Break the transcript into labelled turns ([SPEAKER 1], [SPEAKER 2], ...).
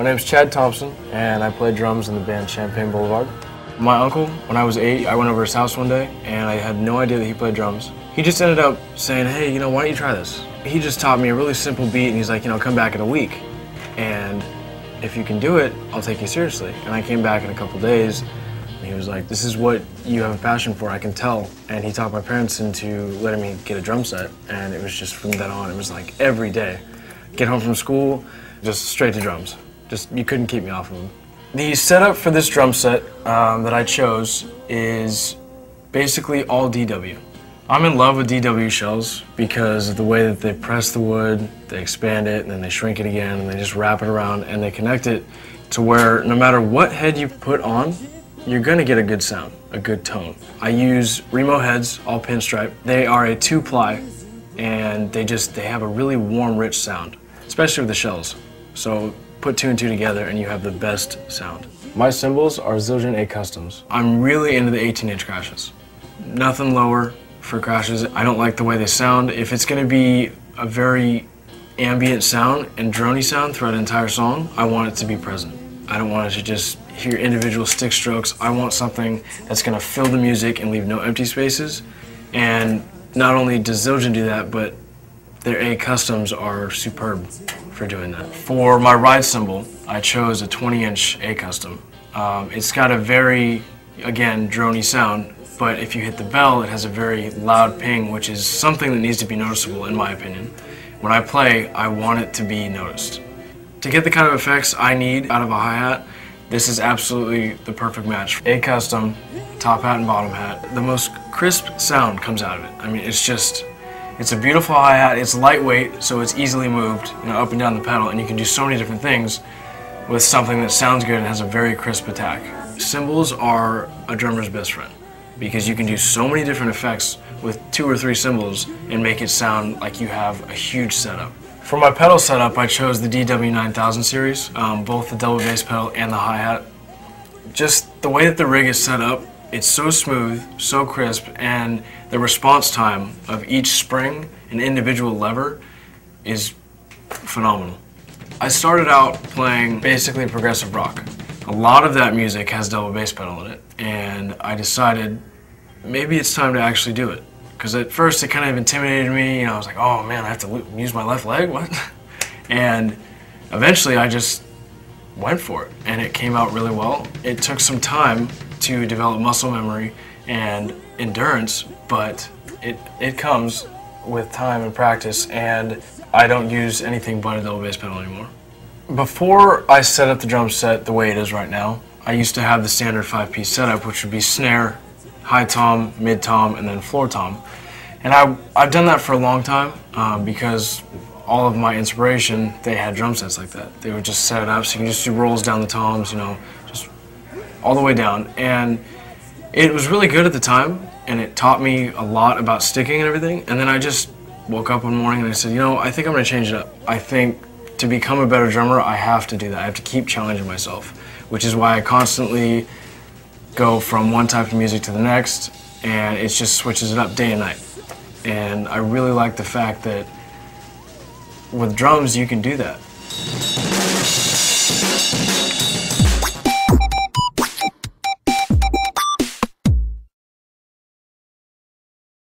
[SPEAKER 1] name's Chad Thompson, and I play drums in the band Champagne Boulevard. My uncle, when I was 8, I went over to his house one day, and I had no idea that he played drums. He just ended up saying, hey, you know, why don't you try this? He just taught me a really simple beat, and he's like, you know, come back in a week, and if you can do it, I'll take you seriously. And I came back in a couple days, and he was like, this is what you have a passion for, I can tell. And he talked my parents into letting me get a drum set, and it was just from then on, it was like every day. Get home from school, just straight to drums. Just, you couldn't keep me off of them. The setup for this drum set that I chose is basically all DW. I'm in love with DW shells because of the way that they press the wood, they expand it, and then they shrink it again, and they just wrap it around, and they connect it to where no matter what head you put on, you're gonna get a good sound, a good tone. I use Remo heads, all pinstripe. They are a 2-ply, and they have a really warm, rich sound, especially with the shells. So put 2 and 2 together and you have the best sound. My cymbals are Zildjian A Customs. I'm really into the 18-inch crashes. Nothing lower for crashes. I don't like the way they sound. If it's going to be a very ambient sound and drony sound throughout an entire song, I want it to be present. I don't want it to just hear individual stick strokes. I want something that's going to fill the music and leave no empty spaces. And not only does Zildjian do that, but their A Customs are superb for doing that. For my ride cymbal, I chose a 20-inch A Custom. It's got a very, again, drony sound, but if you hit the bell, it has a very loud ping, which is something that needs to be noticeable, in my opinion. When I play, I want it to be noticed. To get the kind of effects I need out of a hi-hat, this is absolutely the perfect match. A Custom, top hat and bottom hat. The most crisp sound comes out of it. I mean, it's a beautiful hi-hat, it's lightweight, so it's easily moved, you know, up and down the pedal, and you can do so many different things with something that sounds good and has a very crisp attack. Cymbals are a drummer's best friend, because you can do so many different effects with 2 or 3 cymbals and make it sound like you have a huge setup. For my pedal setup, I chose the DW9000 series, both the double bass pedal and the hi-hat. Just the way that the rig is set up, it's so smooth, so crisp, and the response time of each spring and individual lever is phenomenal. I started out playing basically progressive rock. A lot of that music has double bass pedal in it, and I decided maybe it's time to actually do it. Because at first it kind of intimidated me, you know, I was like, oh man, I have to use my left leg, what? And eventually I just went for it, and it came out really well. It took some time to develop muscle memory and endurance, but it comes with time and practice, and I don't use anything but a double bass pedal anymore. Before I set up the drum set the way it is right now, I used to have the standard 5-piece setup, which would be snare, high tom, mid tom, and then floor tom. And I've done that for a long time because all of my inspiration, they had drum sets like that. They would just set it up so you can just do rolls down the toms, you know, just all the way down. And it was really good at the time, and it taught me a lot about sticking and everything. And then I just woke up one morning and I said, you know, I think I'm going to change it up. I think to become a better drummer, I have to do that. I have to keep challenging myself, which is why I constantly go from one type of music to the next, and it just switches it up day and night. And I really like the fact that with drums you can do that.